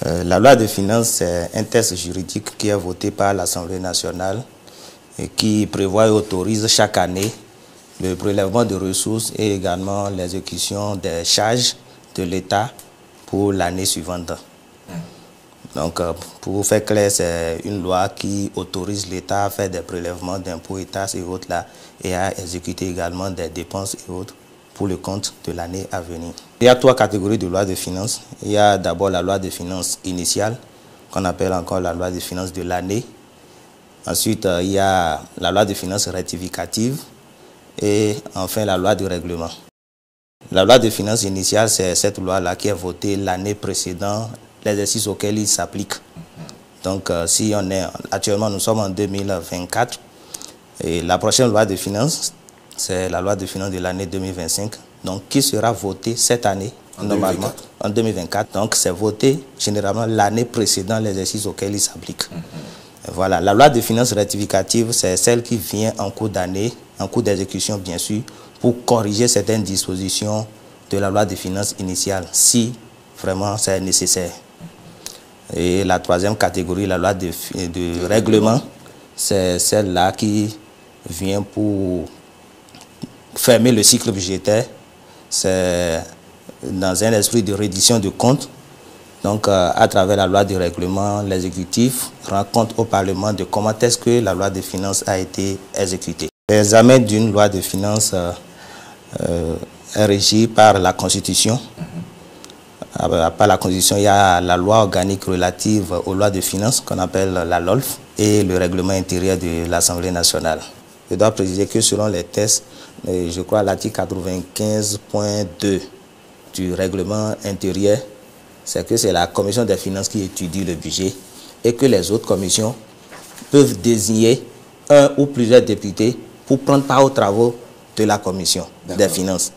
La loi de finances, c'est un texte juridique qui est voté par l'Assemblée nationale et qui prévoit et autorise chaque année le prélèvement de ressources et également l'exécution des charges de l'État pour l'année suivante. Donc, pour faire clair, c'est une loi qui autorise l'État à faire des prélèvements d'impôts et taxes et autres là, et à exécuter également des dépenses et autres pour le compte de l'année à venir. Il y a trois catégories de lois de finances. Il y a d'abord la loi de finances initiale, qu'on appelle encore la loi de finances de l'année. Ensuite, il y a la loi de finances rectificative et enfin la loi de règlement. La loi de finances initiale, c'est cette loi-là qui est votée l'année précédente, l'exercice auquel il s'applique. Donc, si on est actuellement, nous sommes en 2024, et la prochaine loi de finances, c'est la loi de finances de l'année 2025, donc qui sera votée cette année, normalement, en 2024. Donc, c'est voté généralement l'année précédente, l'exercice auquel il s'applique. Voilà, la loi de finances rectificative, c'est celle qui vient en cours d'année, en cours d'exécution, bien sûr, pour corriger certaines dispositions de la loi de finances initiale, si vraiment c'est nécessaire. Et la troisième catégorie, la loi de règlement, c'est celle-là qui vient pour fermer le cycle budgétaire. C'est dans un esprit de reddition de comptes. Donc, à travers la loi de règlement, l'exécutif rend compte au Parlement de comment est-ce que la loi de finances a été exécutée. L'examen d'une loi de finances est régi par la Constitution. Par la Constitution, il y a la loi organique relative aux lois de finances qu'on appelle la LOLF et le règlement intérieur de l'Assemblée nationale. Je dois préciser que selon les textes, je crois l'article 95.2 du règlement intérieur, c'est que c'est la commission des finances qui étudie le budget et que les autres commissions peuvent désigner un ou plusieurs députés pour prendre part aux travaux de la commission des finances.